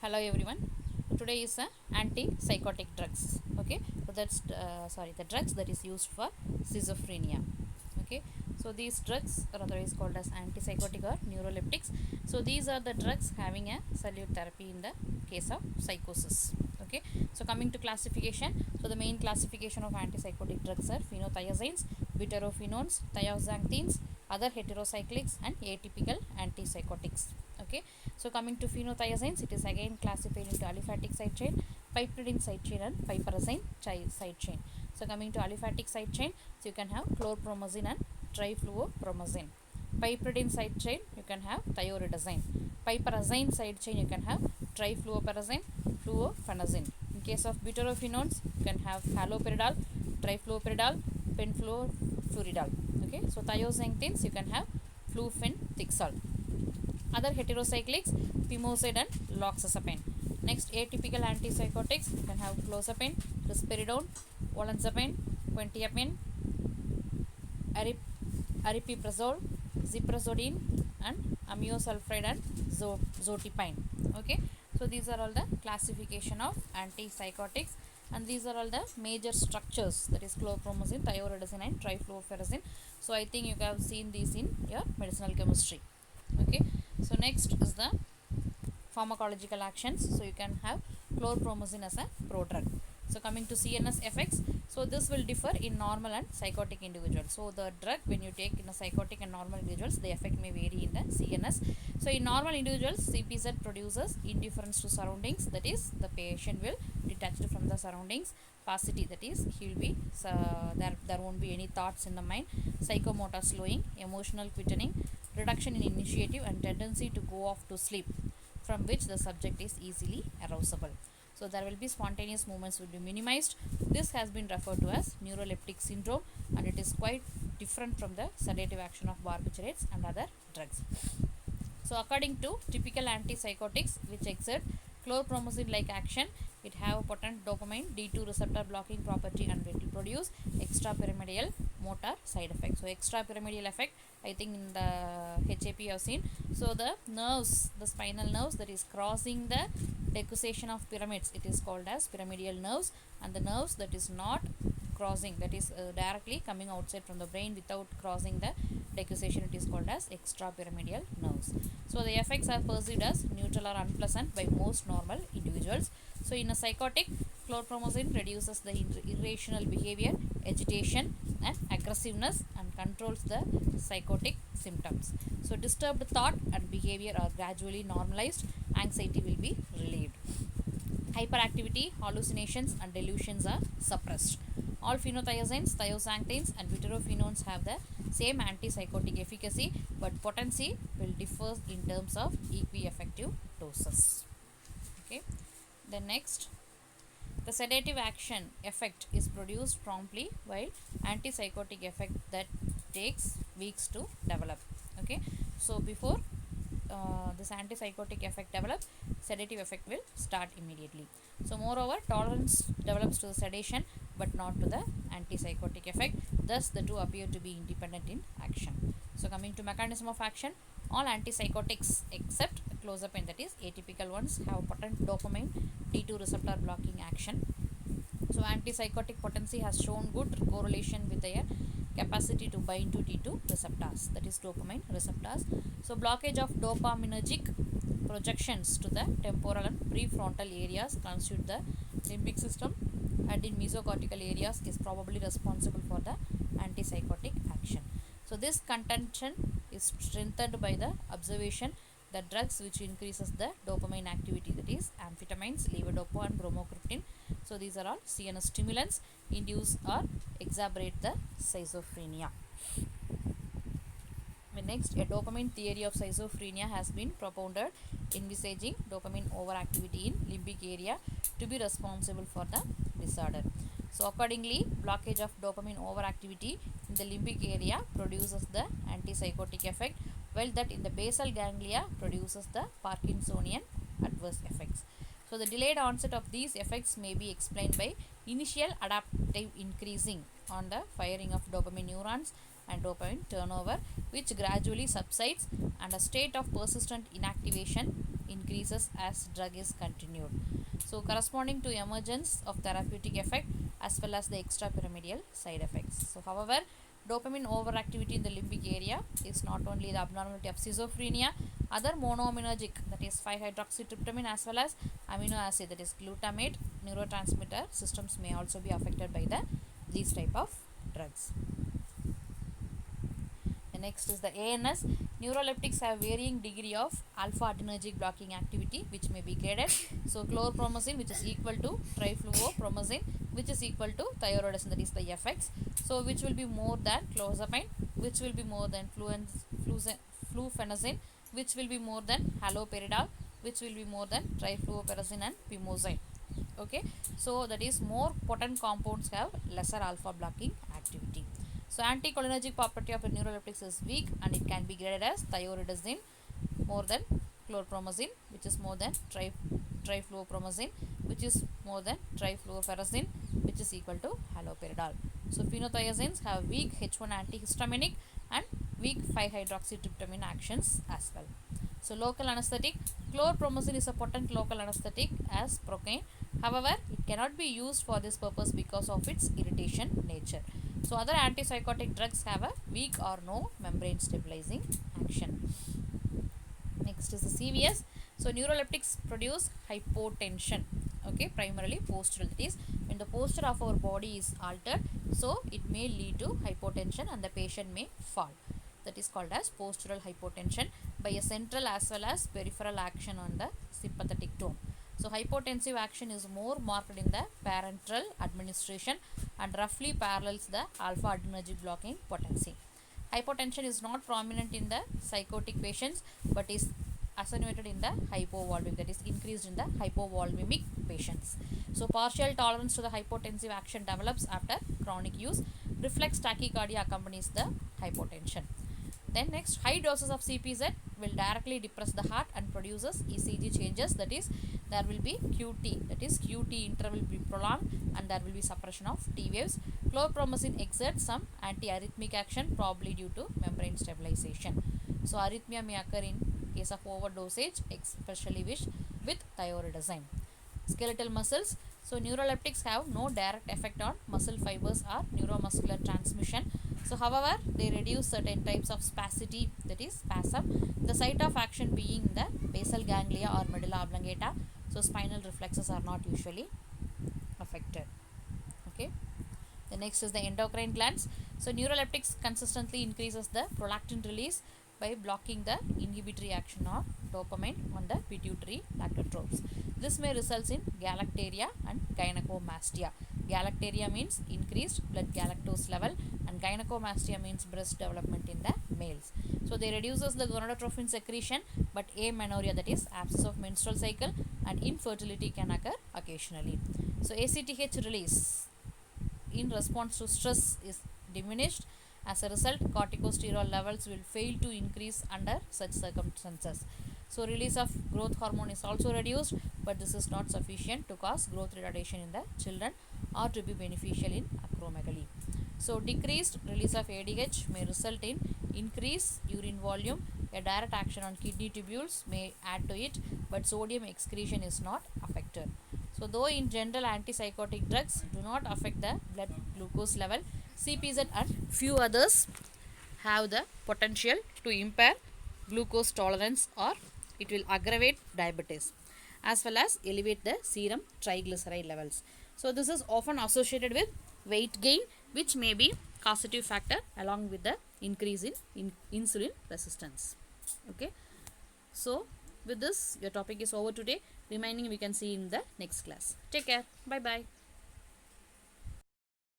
Hello everyone. Today is antipsychotic drugs. Okay, so that's the drugs that is used for schizophrenia. Okay, so these drugs are otherwise called as antipsychotic or neuroleptics. So these are the drugs having a salute therapy in the case of psychosis. Okay, so coming to classification, so the main classification of antipsychotic drugs are phenothiazines, butyrophenones, thiazoxanthines, other heterocyclics, and atypical antipsychotics. Okay, so coming to phenothiazines, it is again classified into aliphatic side chain, piperidine side chain, and piperazine side chain. So coming to aliphatic side chain, so you can have chlorpromazine and trifluopromazine. Piperidine side chain, you can have thioridazine. Piperazine side chain, you can have trifluoperazine, fluofenazine. In case of butyrophenones, you can have haloperidol, trifluoperidol, penfluofuridol. Okay, so thioxanthines, you can have flufenthixol. Other heterocyclics, pimoside and loxazepine. Next, atypical antipsychotics, you can have clozapine, risperidone, olanzapine, quetiapine, aripiprazole, ziprasidone, and amiosulfide and zotipine. Okay, so these are all the classification of antipsychotics, and these are all the major structures, that is chlorpromazine, thioridazine, and trifluoperazine. So I think you have seen these in your medicinal chemistry. Okay, so next is the pharmacological actions. So you can have chlorpromazine as a prodrug. So coming to CNS effects, so this will differ in normal and psychotic individuals. So the drug when you take in a psychotic and normal individuals, the effect may vary in the CNS. So in normal individuals, CPZ produces indifference to surroundings, that is the patient will detached from the surroundings. Paucity, that is he will be there won't be any thoughts in the mind. Psychomotor slowing, emotional quickening, reduction in initiative, and tendency to go off to sleep, from which the subject is easily arousable. So there will be spontaneous movements will be minimized. This has been referred to as neuroleptic syndrome, and it is quite different from the sedative action of barbiturates and other drugs. So according to typical antipsychotics which exert chlorpromazine like action, it have potent dopamine D2 receptor blocking property, and it will produce extrapyramidal motor side effects. So extrapyramidal effect, I think in the HAP you have seen. So the nerves, the spinal nerves that is crossing the decussation of pyramids, it is called as pyramidal nerves, and the nerves that is not crossing, that is directly coming outside from the brain without crossing the decussation, it is called as extrapyramidal nerves. So the effects are perceived as neutral or unpleasant by most normal individuals. So in a psychotic, chlorpromazine reduces the irrational behavior, agitation, and aggressiveness, and controls the psychotic symptoms. So disturbed thought and behavior are gradually normalized. Anxiety will be relieved. Hyperactivity, hallucinations, and delusions are suppressed. All phenothiazines, thiazoxanthines, and butyrophenones have the same antipsychotic efficacy, but potency will differ in terms of equi-effective doses. Okay. Then next, the sedative action effect is produced promptly, while antipsychotic effect that takes weeks to develop. Okay. So before this antipsychotic effect develops, sedative effect will start immediately. So moreover, tolerance develops to the sedation but not to the antipsychotic effect. Thus the two appear to be independent in action. So coming to mechanism of action, all antipsychotics except clozapine, that is atypical ones, have potent dopamine D2 receptor blocking action. So antipsychotic potency has shown good correlation with their capacity to bind to D2 receptors, that is dopamine receptors. So blockage of dopaminergic projections to the temporal and prefrontal areas constitute the limbic system, and in mesocortical areas is probably responsible for the antipsychotic action. So this contention is strengthened by the observation that drugs which increases the dopamine activity, that is amphetamines, levodopa, and bromocriptine, so these are all CNS stimulants, induce or exacerbate the schizophrenia. Next, a dopamine theory of schizophrenia has been propounded, envisaging dopamine overactivity in limbic area to be responsible for the disorder. So accordingly, blockage of dopamine overactivity in the limbic area produces the antipsychotic effect, while that in the basal ganglia produces the Parkinsonian adverse effects. So the delayed onset of these effects may be explained by initial adaptive increasing on the firing of dopamine neurons and dopamine turnover, which gradually subsides, and a state of persistent inactivation increases as drug is continued. So corresponding to emergence of therapeutic effect as well as the extrapyramidal side effects. So however, dopamine overactivity in the limbic area is not only the abnormality of schizophrenia, other monoaminergic, that is 5-hydroxytryptamine, as well as amino acid, that is glutamate, neurotransmitter systems may also be affected by these type of drugs. The next is the ANS. Neuroleptics have varying degree of alpha adrenergic blocking activity, which may be graded. So chlorpromazine, which is equal to trifluopromazine, which is equal to thioridazine, that is the FX. So which will be more than clozapine, which will be more than flufenazine, which will be more than haloperidol, which will be more than trifluoperazine and pimozine. Okay, so that is more potent compounds have lesser alpha blocking activity. So anticholinergic property of a neuroleptics is weak and it can be graded as thioridazine more than chlorpromazine, which is more than trifluopromazine, which is more than trifluoperazine, which is equal to haloperidol. So phenothiazines have weak H1 antihistaminic and weak 5-hydroxytryptamine actions as well. So local anesthetic, chlorpromazine is a potent local anesthetic as procaine. However, it cannot be used for this purpose because of its irritation nature. So other antipsychotic drugs have a weak or no membrane stabilizing action. Next is the CVS. So neuroleptics produce hypotension. Okay, primarily postural. That is, when the posture of our body is altered, so it may lead to hypotension and the patient may fall. That is called as postural hypotension by a central as well as peripheral action on the sympathetic tone. So hypotensive action is more marked in the parenteral administration and roughly parallels the alpha adrenergic blocking potency. Hypotension is not prominent in the psychotic patients but is attenuated in the hypovolemic, that is increased in the hypovolemic patients. So partial tolerance to the hypotensive action develops after chronic use. Reflex tachycardia accompanies the hypotension. Then next, high doses of CPZ will directly depress the heart and produces ECG changes, that is there will be QT, that is QT interval will be prolonged and there will be suppression of T waves. Chlorpromazine exerts some antiarrhythmic action probably due to membrane stabilization. So arrhythmia may occur in case of overdosage, especially with thioridazine. Skeletal muscles. So neuroleptics have no direct effect on muscle fibers or neuromuscular transmission. So however, they reduce certain types of spasticity, that is spasm. The site of action being the basal ganglia or medulla oblongata. So spinal reflexes are not usually affected. Okay. The next is the endocrine glands. So neuroleptics consistently increases the prolactin release by blocking the inhibitory action of dopamine on the pituitary lactotropes. This may result in galactaria and gynecomastia. Galactaria means increased blood galactose level and gynecomastia means breast development in the males. So they reduces the gonadotrophin secretion, but amenorrhea, that is absence of menstrual cycle, and infertility can occur occasionally. So ACTH release in response to stress is diminished. As a result, corticosteroid levels will fail to increase under such circumstances. So release of growth hormone is also reduced, but this is not sufficient to cause growth retardation in the children or to be beneficial in acromegaly. So decreased release of ADH may result in increased urine volume. A direct action on kidney tubules may add to it, but sodium excretion is not affected. So though in general antipsychotic drugs do not affect the blood glucose level, CPZ and few others have the potential to impair glucose tolerance or it will aggravate diabetes as well as elevate the serum triglyceride levels. So this is often associated with weight gain, which may be causative factor along with the increase in insulin resistance. Okay. So with this, your topic is over today. Remaining we can see in the next class. Take care. Bye bye.